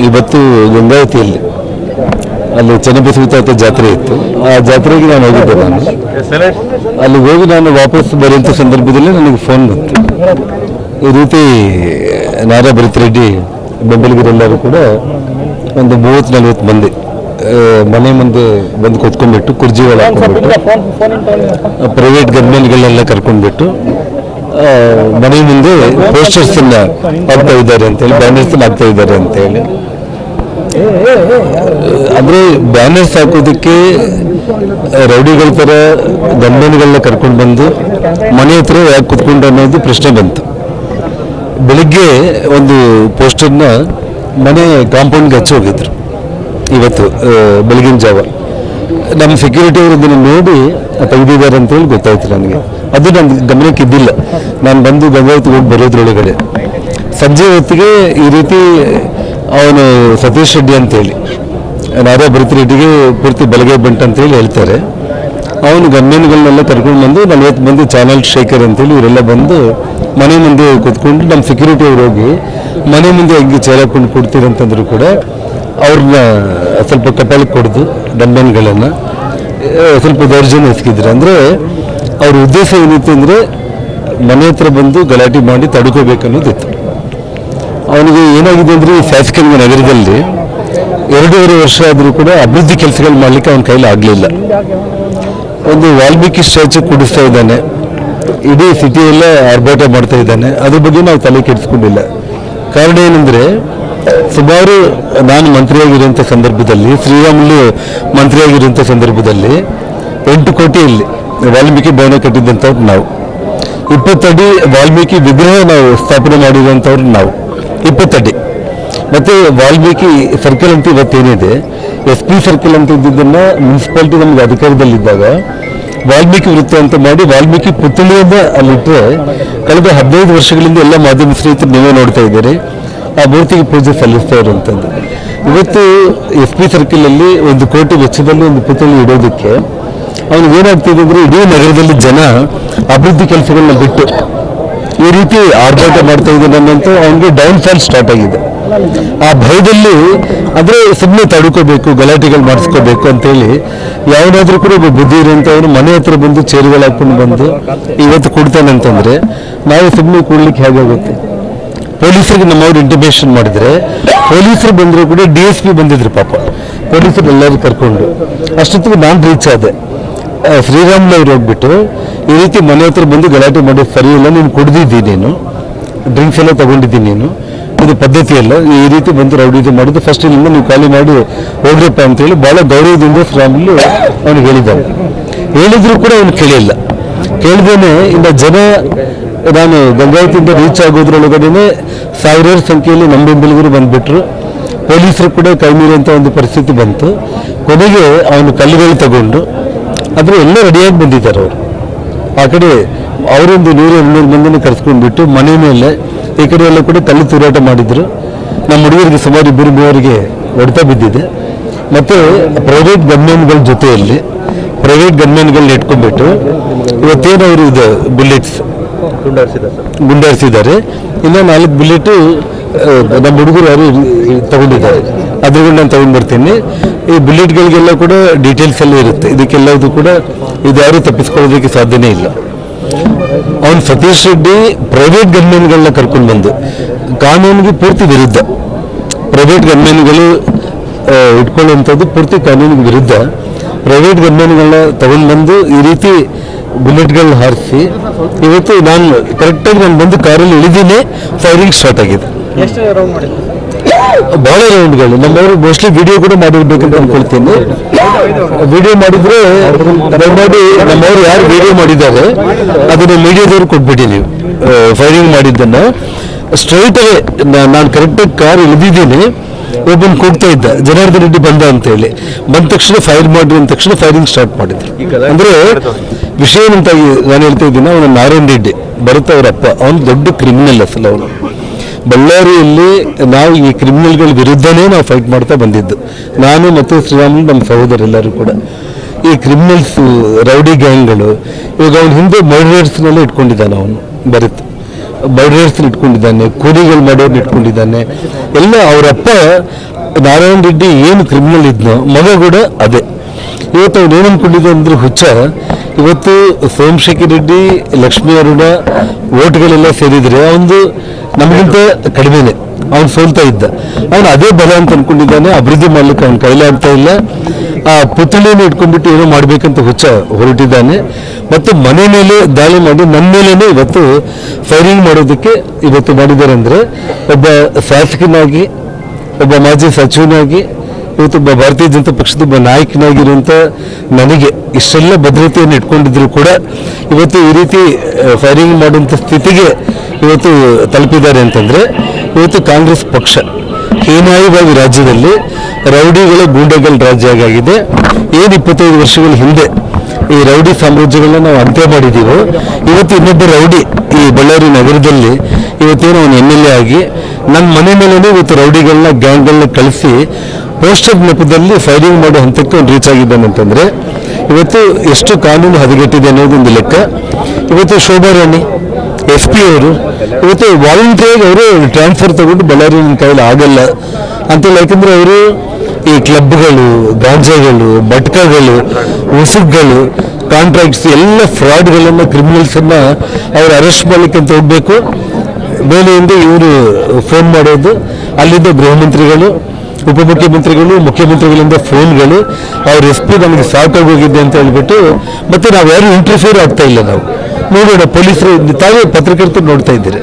ಇವತ್ತು ಗಂಗಾವತಿಯಲ್ಲಿ ಅಲ್ಲಿ ಚೆನ್ನಬಸವ ಜಾತ್ರೆ ಇತ್ತು. ಆ ಜಾತ್ರೆಗೆ ನಾನು ಹೋಗಿದ್ದೆ. ನಾನು ಅಲ್ಲಿ ಹೋಗಿ ನಾನು ವಾಪಸ್ ಬರುವಂಥ ಸಂದರ್ಭದಲ್ಲಿ ನನಗೆ ಫೋನ್ ಬಂತು, ಈ ರೀತಿ ನಾರಾ ಭರತ್ ರೆಡ್ಡಿ ಬೆಂಬಲಿಗರೆಲ್ಲರೂ ಕೂಡ ಒಂದು 30-40 ಮಂದಿ ಮನೆ ಮುಂದೆ ಬಂದು ಕೂತ್ಕೊಂಡ್ಬಿಟ್ಟು ಕುರ್ಜಿಗಳು ಹಾಕೊಂಡ್ಬಿಟ್ಟು ಪ್ರೈವೇಟ್ ಗನ್ಮೆನ್ಗಳನ್ನೆಲ್ಲ ಕರ್ಕೊಂಡ್ಬಿಟ್ಟು ಮನೆ ಮುಂದೆ ಪೋಸ್ಟರ್ಸ್ ಹಾಕ್ತಾ ಇದ್ದಾರೆ ಅಂತೇಳಿ, ಬ್ಯಾನರ್ಸ್ ಹಾಕ್ತಾ ಇದ್ದಾರೆ ಅಂತೇಳಿ. ಅಂದ್ರೆ ಬ್ಯಾನರ್ಸ್ ಹಾಕೋದಕ್ಕೆ ರೌಡಿಗಳ ತರ ಗನ್ಮೆನ್ಗಳನ್ನ ಕರ್ಕೊಂಡು ಬಂದು ಮನೆ ಹತ್ರ ಯಾಕೆ ಕುತ್ಕೊಂಡು ಅನ್ನೋದು ಪ್ರಶ್ನೆ ಬಂತು. ಬೆಳಿಗ್ಗೆ ಒಂದು ಪೋಸ್ಟರ್ನ ಮನೆ ಕಾಂಪೌಂಡ್ಗೆ ಹಚ್ಚಿ ಹೋಗಿದ್ರು. ಇವತ್ತು ಬೆಳಗಿನ ಜಾವ ನಮ್ಮ ಸೆಕ್ಯೂರಿಟಿ ಅವರು ಇದನ್ನು ನೋಡಿ ತೆಗೆದಿದ್ದಾರೆ ಅಂತೇಳಿ ಗೊತ್ತಾಯ್ತು ನನಗೆ. ಅದು ನನ್ನ ಗಮನಕ್ಕೆ ಇದ್ದಿಲ್ಲ. ನಾನು ಬಂದು ಗಂಗಾವತಿ ಹೋಗಿ ಬರೋದ್ರೊಳಗಡೆ ಸಂಜೆ ಹೊತ್ತಿಗೆ ಈ ರೀತಿ ಅವನು ಸತೀಶ್ ರೆಡ್ಡಿ ಅಂತೇಳಿ, ನಾರಾ ಭರತ್ ರೆಡ್ಡಿಗೆ ಪೂರ್ತಿ ಬಲಗೈ ಬಂಟ ಅಂತೇಳಿ ಹೇಳ್ತಾರೆ, ಅವನು ಗನ್ಮೆನ್ಗಳನ್ನೆಲ್ಲ ಕರ್ಕೊಂಡು ಬಂದು 40 ಮಂದಿ ಚಾನಲ್ ಶೇಖರ್ ಅಂತೇಳಿ ಇವರೆಲ್ಲ ಬಂದು ಮನೆ ಮುಂದೆ ಕೂತ್ಕೊಂಡು ನಮ್ಮ ಸೆಕ್ಯೂರಿಟಿ ಅವ್ರು ಹೋಗಿ ಮನೆ ಮುಂದೆ ಹೆಂಗೆ ಚೇರ್ ಹಾಕೊಂಡು ಕೊಡ್ತೀರಂತಂದ್ರು ಕೂಡ ಅವ್ರನ್ನ ಸ್ವಲ್ಪ ಕಪಾಲಕ್ಕೆ ಕೊಡ್ದು ಗನ್ಮೆನ್ಗಳನ್ನು ಸ್ವಲ್ಪ ದೌರ್ಜನ್ಯ ಎಸಗಿದ್ರು. ಅಂದರೆ ಅವ್ರ ಉದ್ದೇಶ ಏನಿತ್ತು ಅಂದರೆ ಮನೆ ಹತ್ರ ಬಂದು ಗಲಾಟೆ ಮಾಡಿ ತಡ್ಕೋಬೇಕನ್ನೋದಿತ್ತು. ಅವನಿಗೆ ಏನಾಗಿದೆ ಅಂದರೆ ಈ ಶಾಸಕರ ನಗರದಲ್ಲಿ 2.5 ವರ್ಷ ಆದರೂ ಕೂಡ ಅಭಿವೃದ್ಧಿ ಕೆಲಸಗಳು ಮಾಡಲಿಕ್ಕೆ ಅವನ ಕೈಲಿ ಆಗಲಿಲ್ಲ. ಒಂದು ವಾಲ್ಮೀಕಿ ಸ್ಟ್ಯಾಚ್ಯೂ ಕೂಡಿಸ್ತಾ ಇದ್ದಾನೆ, ಇಡೀ ಸಿಟಿಯಲ್ಲೇ ಆರ್ಭಾಟ ಮಾಡ್ತಾ ಇದ್ದಾನೆ. ಅದ್ರ ಬಗ್ಗೆ ನಾವು ತಲೆ ಕೆಡಿಸ್ಕೊಂಡಿಲ್ಲ. ಕಾರಣ ಏನಂದರೆ, ಸುಮಾರು ನಾನು ಮಂತ್ರಿಯಾಗಿರುವಂಥ ಸಂದರ್ಭದಲ್ಲಿ, ಶ್ರೀರಾಮುಲು ಮಂತ್ರಿಯಾಗಿರುವಂಥ ಸಂದರ್ಭದಲ್ಲಿ 8 ಕೋಟಿಯಲ್ಲಿ ವಾಲ್ಮೀಕಿ ಭವನ ಕಟ್ಟಿದ್ದಂಥವ್ರು ನಾವು. 20 ಅಡಿ ವಾಲ್ಮೀಕಿ ವಿಗ್ರಹ ನಾವು ಸ್ಥಾಪನೆ ಮಾಡಿರುವಂಥವ್ರು ನಾವು, 20 ಅಡಿ. ಮತ್ತು ವಾಲ್ಮೀಕಿ ಸರ್ಕಲ್ ಅಂತ ಇವತ್ತೇನಿದೆ, SP ಸರ್ಕಲ್ ಅಂತ ಇದ್ದಿದ್ದನ್ನು ಮುನ್ಸಿಪಾಲಿಟಿ ನಮಗೆ ಅಧಿಕಾರದಲ್ಲಿದ್ದಾಗ ವಾಲ್ಮೀಕಿ ವೃತ್ತ ಅಂತ ಮಾಡಿ ವಾಲ್ಮೀಕಿ ಪುತ್ಥಳಿಯಿಂದ ಅಲ್ಲಿಟ್ಟರೆ ಕಳೆದ 15 ವರ್ಷಗಳಿಂದ ಎಲ್ಲ ಮಾಧ್ಯಮ ಸ್ನೇಹಿತರು ನೀವೇ ನೋಡ್ತಾ ಇದ್ದೀರಿ, ಆ ಮೂರ್ತಿಗೆ ಪೂಜೆ ಸಲ್ಲಿಸ್ತಾ ಇರುವಂಥದ್ದು. ಇವತ್ತು SP ಸರ್ಕಲಲ್ಲಿ 1 ಕೋಟಿ ವೆಚ್ಚದಲ್ಲಿ ಒಂದು ಪುತ್ಥಳಿ ಇಡೋದಕ್ಕೆ ಅವನಿಗೆ ಏನಾಗ್ತಿದೆ ಅಂದರೆ, ಇಡೀ ನಗರದಲ್ಲಿ ಜನ ಅಭಿವೃದ್ಧಿ ಕೆಲಸಗಳನ್ನ ಬಿಟ್ಟು ಈ ರೀತಿ ಆರ್ಭಾಟ ಮಾಡ್ತಾ ಇದ್ದಾನೆ ಅನ್ನೋಂಥ ಅವನಿಗೆ ಡೌನ್ಫಾಲ್ ಸ್ಟಾರ್ಟ್ ಆಗಿದೆ. ಆ ಭಯದಲ್ಲಿ ಅಂದರೆ ಸುಮ್ಮನೆ ತಡ್ಕೋಬೇಕು, ಗಲಾಟೆಗಳು ಮಾಡಿಸ್ಕೋಬೇಕು ಅಂತೇಳಿ ಯಾವನಾದ್ರೂ ಕೂಡ ಒಬ್ಬ ಬುದ್ಧಿ ಇರುವಂಥವ್ರು ಮನೆ ಹತ್ರ ಬಂದು ಚೇರುಗಳು ಹಾಕೊಂಡು ಬಂದು ಇವತ್ತು ಕೊಡ್ತಾನೆ ಅಂತಂದರೆ ನಾವು ಸುಮ್ಮನೆ ಕೊಡ್ಲಿಕ್ಕೆ ಹೇಗಾಗುತ್ತೆ? ಪೊಲೀಸರಿಗೆ ನಮ್ಮವ್ರು ಇಂಟಿಮೇಷನ್ ಮಾಡಿದರೆ ಪೊಲೀಸರು ಬಂದರೂ ಕೂಡ DSP ಬಂದಿದ್ರು ಪಾಪ, ಪೊಲೀಸರು ಎಲ್ಲರೂ ಕರ್ಕೊಂಡು. ಅಷ್ಟೊತ್ತಿಗೆ ನಾನು ರೀಚ್ ಆದೆ. ಶ್ರೀರಾಮುಲು ಅವ್ರು ಹೋಗ್ಬಿಟ್ಟು ಈ ರೀತಿ ಮನೆ ಹತ್ರ ಬಂದು ಗಲಾಟೆ ಮಾಡೋದು ಸರಿ ಇಲ್ಲ, ನೀನು ಕುಡ್ದಿದ್ದೀನಿ, ನೀನು ಡ್ರಿಂಕ್ಸ್ ಎಲ್ಲ ತಗೊಂಡಿದ್ದೀನಿ, ನೀನು ಇದು ಪದ್ಧತಿ ಅಲ್ಲ, ಈ ರೀತಿ ಬಂದು ರೌಡಿ ಮಾಡೋದು, ಫಸ್ಟ್ ಇಲ್ಲಿಂದ ನೀವು ಖಾಲಿ ಮಾಡಿ ಹೋಗ್ರಪ್ಪ ಅಂತೇಳಿ ಭಾಳ ಗೌರವದಿಂದ ಶ್ರೀರಾಮುಲು ಅವನಿಗೆ ಹೇಳಿದ್ದಾನೆ. ಹೇಳಿದ್ರು ಕೂಡ ಅವನು ಕೇಳಿಲ್ಲ. ಕೇಳಿದೇನೆ ಇನ್ನು ಜನ, ನಾನು ಗಂಗಾವತಿಯಿಂದ ರೀಚ್ ಆಗೋದ್ರೊಳಗಡೆ ಸಾವಿರಾರು ಸಂಖ್ಯೆಯಲ್ಲಿ ನಮ್ಮ ಬೆಂಬಲಿಗರು ಬಂದುಬಿಟ್ರು. ಪೊಲೀಸರು ಕೂಡ ಕೈ ಮೀರುವಂಥ ಒಂದು ಪರಿಸ್ಥಿತಿ ಬಂತು. ಕೊನೆಗೆ ಅವನು ಕಲ್ಲುಗಳು ತಗೊಂಡು, ಆದರೆ ಎಲ್ಲ ರೆಡಿಯಾಗಿ ಬಂದಿದ್ದಾರೆ ಅವರು. ಆ ಕಡೆ ಅವರೊಂದು 100-200 ಮಂದಿನ ಕರೆಸ್ಕೊಂಡ್ಬಿಟ್ಟು ಮನೆ ಮೇಲೆ ಈ ಕಡೆ ಎಲ್ಲ ಕೂಡ ಕಲ್ಲು ತೂರಾಟ ಮಾಡಿದ್ರು. ನಮ್ಮ ಹುಡುಗರಿಗೆ ಸುಮಾರು 2-3 ಹೊಡೆತ ಬಿದ್ದಿದೆ. ಮತ್ತು ಪ್ರೈವೇಟ್ ಗನ್ಮೆನ್ಗಳ ಜೊತೆಯಲ್ಲಿ ಪ್ರೈವೇಟ್ ಗನ್ಮೆನ್ಗಳನ್ನ ಇಟ್ಕೊಂಡ್ಬಿಟ್ಟು ಇವತ್ತೇನು ಅವರು ಇದು ಬುಲೆಟ್ಸ್ ಗುಂಡಾರಿಸಿದ್ದಾರೆ. ಇನ್ನೂ 4 ಬುಲೆಟು ನಮ್ಮ ಹುಡುಗರು ಯಾರು ತಗೊಂಡಿದ್ದಾರೆ, ಅದ್ರಗಳು ನಾನು ತಗೊಂಡ್ಬರ್ತೀನಿ. ಈ ಬುಲೆಟ್ಗಳಿಗೆಲ್ಲ ಕೂಡ ಡೀಟೇಲ್ಸ್ ಎಲ್ಲ ಇರುತ್ತೆ. ಇದಕ್ಕೆಲ್ಲದು ಕೂಡ ಇದ್ಯಾರೂ ತಪ್ಪಿಸ್ಕೊಳ್ಳೋದಕ್ಕೆ ಸಾಧ್ಯನೇ ಇಲ್ಲ. ಅವನು ಸತೀಶ್ ರೆಡ್ಡಿ ಪ್ರೈವೇಟ್ ಗನ್ಮೆನ್ಗಳನ್ನ ಕರ್ಕೊಂಡು ಬಂದು ಕಾನೂನಿಗೆ ಪೂರ್ತಿ ವಿರುದ್ಧ, ಪ್ರೈವೇಟ್ ಗನ್ಮೆನ್ಗಳು ಇಟ್ಕೊಳ್ಳುವಂಥದ್ದು ಪೂರ್ತಿ ಕಾನೂನಿಗೆ ವಿರುದ್ಧ. ಪ್ರೈವೇಟ್ ಗನ್ಮೆನ್ಗಳನ್ನ ತಗೊಂಡು ಬಂದು ಈ ರೀತಿ ಬುಲೆಟ್ಗಳನ್ನ ಹಾರಿಸಿ ಇವತ್ತು ನಾನು ಕರೆಕ್ಟಾಗಿ ನಾನು ಬಂದು ಕಾರಲ್ಲಿ ಇಳಿದೀನಿ, ಫೈರಿಂಗ್ ಸ್ಟಾರ್ಟ್ ಆಗಿದೆ. ಬಹಳ ರೌಂಡ್ಗಳು ನಮ್ಮವರು ಮೋಸ್ಟ್ಲಿ ವಿಡಿಯೋ ಕೂಡ ಮಾಡಿರ್ಬೇಕಂತ ಅನ್ಕೊಳ್ತೀನಿ. ವಿಡಿಯೋ ಮಾಡಿದ್ರೆ ದಯಮಾಡಿ ನಮ್ಮವರು ಯಾರು ವಿಡಿಯೋ ಮಾಡಿದ್ದಾರೆ ಅದನ್ನು ಮೀಡಿಯಾದವ್ರು ಕೊಟ್ಬಿಡಿ. ನೀವು ಫೈರಿಂಗ್ ಮಾಡಿದ್ದನ್ನು ಸ್ಟ್ರೈಟ್ ಅವೇ ನಾನು ಕರೆಕ್ಟಾಗಿ ಕಾರ್ ಇಳಿದಿದ್ದೀನಿ, ಒಬ್ಬನ ಕೂಗ್ತಾ ಇದ್ದ ಜನಾರ್ದನ್ ರೆಡ್ಡಿ ಬಂದ ಅಂತೇಳಿ. ಬಂದ ತಕ್ಷಣ ಫೈರ್ ಮಾಡಿ ಅಂದ ತಕ್ಷಣ ಫೈರಿಂಗ್ ಸ್ಟಾರ್ಟ್ ಮಾಡಿದ್ರು. ಅಂದರೆ ವಿಷಯ ಏನಂತಾಗಿ ನಾನು ಹೇಳ್ತಾ ಇದ್ದೀನಿ, ಅವನು ನಾರಾಯಣ್ ರೆಡ್ಡಿ ಭರತ್ ಅವರ ಅಪ್ಪ, ಅವನು ದೊಡ್ಡ ಕ್ರಿಮಿನಲ್ ಅಸಲು. ಅವನು ಬಳ್ಳಾರಿಯಲ್ಲಿ ನಾವು ಈ ಕ್ರಿಮಿನಲ್ಗಳ ವಿರುದ್ಧನೇ ನಾವು ಫೈಟ್ ಮಾಡ್ತಾ ಬಂದಿದ್ದು, ನಾನು ಮತ್ತು ಶ್ರೀರಾಮುಲು ನಮ್ಮ ಸಹೋದರೆಲ್ಲರೂ ಕೂಡ. ಈ ಕ್ರಿಮಿನಲ್ಸು, ರೌಡಿ ಗ್ಯಾಂಗ್ಗಳು, ಇವಾಗ ಅವನ ಹಿಂದೆ ಮರ್ಡರರ್ಸ್ನೆಲ್ಲ ಇಟ್ಕೊಂಡಿದ್ದಾನೆ. ಅವನು ಭರತ್ ಮರ್ಡರರ್ಸ್ ಇಟ್ಕೊಂಡಿದ್ದಾನೆ, ಕೂಲಿಗಳು ಮಾಡೋರ್ನ ಇಟ್ಕೊಂಡಿದ್ದಾನೆ. ಎಲ್ಲ ಅವರಪ್ಪ ನಾರಾಯಣ ರೆಡ್ಡಿ ಏನು ಕ್ರಿಮಿನಲ್ ಇದ್ನೋ ಮಗ ಕೂಡ ಅದೇ. ಇವತ್ತು ಅವ್ನು ಏನು ಅಂದ್ಕೊಂಡಿದ್ದ ಅಂದ್ರೆ ಹುಚ್ಚ, ಇವತ್ತು ಸೋಮಶೇಖರ್ ರೆಡ್ಡಿ, ಲಕ್ಷ್ಮೀ ಅರುಣ ಓಟ್ಗಳೆಲ್ಲ ಸೇರಿದರೆ ಅವನು ನಮಗಿಂತ ಕಡಿಮೆನೆ, ಅವ್ನು ಸೋಲ್ತಾ ಇದ್ದ. ಅವನು ಅದೇ ಬಲ ಅಂತ ಅಂದ್ಕೊಂಡಿದ್ದಾನೆ, ಅಭಿವೃದ್ಧಿ ಮಾಡ್ಲಿಕ್ಕೆ ಅವ್ನ ಕೈಲಾಗ್ತಾ ಇಲ್ಲ. ಆ ಪುತ್ಳಿಯನ್ನು ಇಟ್ಕೊಂಡ್ಬಿಟ್ಟು ಏನೋ ಮಾಡ್ಬೇಕಂತ ಹುಚ್ಚ ಹೊರಟಿದ್ದಾನೆ. ಮತ್ತು ಮನೆ ಮೇಲೆ ದಾಳಿ ಮಾಡಿ ನನ್ನ ಮೇಲೇನೆ ಇವತ್ತು ಫೈರಿಂಗ್ ಮಾಡೋದಕ್ಕೆ ಇವತ್ತು ಮಾಡಿದ್ದಾರೆ. ಅಂದರೆ ಒಬ್ಬ ಶಾಸಕನಾಗಿ, ಒಬ್ಬ ಮಾಜಿ ಸಚಿವನಾಗಿ, ಇವತ್ತೊಬ್ಬ ಭಾರತೀಯ ಜನತಾ ಪಕ್ಷದ ಒಬ್ಬ ನಾಯಕನಾಗಿರುವಂಥ ನನಗೆ ಇಷ್ಟೆಲ್ಲ ಭದ್ರತೆಯನ್ನು ಇಟ್ಕೊಂಡಿದ್ರು ಕೂಡ ಇವತ್ತು ಈ ರೀತಿ ಫೈರಿಂಗ್ ಮಾಡುವಂಥ ಸ್ಥಿತಿಗೆ ಇವತ್ತು ತಲುಪಿದ್ದಾರೆ ಅಂತಂದರೆ ಇವತ್ತು ಕಾಂಗ್ರೆಸ್ ಪಕ್ಷ ಹೀನಾಯವಾಗಿ ರಾಜ್ಯದಲ್ಲಿ ರೌಡಿಗಳ ಗೂಂಡಗಳ ರಾಜ್ಯ ಆಗಿದೆ. ಏನು 25 ವರ್ಷಗಳ ಹಿಂದೆ ಈ ರೌಡಿ ಸಾಮ್ರಾಜ್ಯಗಳನ್ನ ನಾವು ಅಂತ್ಯ ಮಾಡಿದ್ದೀವೋ, ಇವತ್ತು ಇನ್ನೊಬ್ಬ ರೌಡಿ ಈ ಬಳ್ಳಾರಿ ನಗರದಲ್ಲಿ ಇವತ್ತೇನು ಅವನು MLA ಆಗಿ ನನ್ನ ಮನೆ ಮೇಲೇ ಇವತ್ತು ರೌಡಿಗಳನ್ನ ಗ್ಯಾಂಗ್ಗಳನ್ನ ಕಳಿಸಿ ಪೋಸ್ಟರ್ ನೆಪದಲ್ಲಿ ಫೈರಿಂಗ್ ಮಾಡೋ ಹಂತಕ್ಕೆ ಅವ್ನು ರೀಚ್ ಆಗಿದ್ದಾನೆ ಅಂತಂದರೆ ಇವತ್ತು ಎಷ್ಟು ಕಾನೂನು ಹದಗೆಟ್ಟಿದೆ ಅನ್ನೋದೊಂದು ಲೆಕ್ಕ. ಇವತ್ತು ಶೋಭಾ ರಾಣಿ SP ಅವರು ಇವತ್ತು ವಾಲಂಟ್ರಿಯಾಗಿ ಅವರು ಟ್ರಾನ್ಸ್ಫರ್ ತಗೊಂಡು ಬಳ್ಳಾರಿ ನನ್ನ ಕೈಯಲ್ಲಿ ಆಗಲ್ಲ ಅಂತೇಳಿ, ಯಾಕಂದರೆ ಅವರು ಈ ಕ್ಲಬ್ಗಳು, ಗಾಂಜಾಗಳು, ಬಟ್ಕಗಳು, ಉಸುಗ್ಗಳು, ಕಾಂಟ್ರಾಕ್ಟ್ಸ್ ಎಲ್ಲ ಫ್ರಾಡ್ಗಳನ್ನು, ಕ್ರಿಮಿನಲ್ಸನ್ನು ಅವರು ಅರೆಸ್ಟ್ ಮಾಡಲಿಕ್ಕೆ ಅಂತ ಹೋಗಬೇಕು. ಮೇಲೆಯಿಂದ ಇವರು ಫೋನ್ ಮಾಡೋದು, ಅಲ್ಲಿಂದ ಗೃಹ ಮಂತ್ರಿಗಳು, ಉಪಮುಖ್ಯಮಂತ್ರಿಗಳು, ಮುಖ್ಯಮಂತ್ರಿಗಳಿಂದ ಫೋನ್ಗಳು, ಅವ್ರ SP ನಮಗೆ ಸಾಕಾಗಿ ಹೋಗಿದೆ ಅಂತ ಹೇಳ್ಬಿಟ್ಟು, ಮತ್ತು ನಾವು ಯಾರು ಇಂಟರ್ಫಿಯರ್ ಆಗ್ತಾ ಇಲ್ಲ. ನಾವು ನೋಡೋಣ, ಪೊಲೀಸರು ತಾವೇ ಪತ್ರಕರ್ತರು ನೋಡ್ತಾ ಇದ್ದೀರಿ.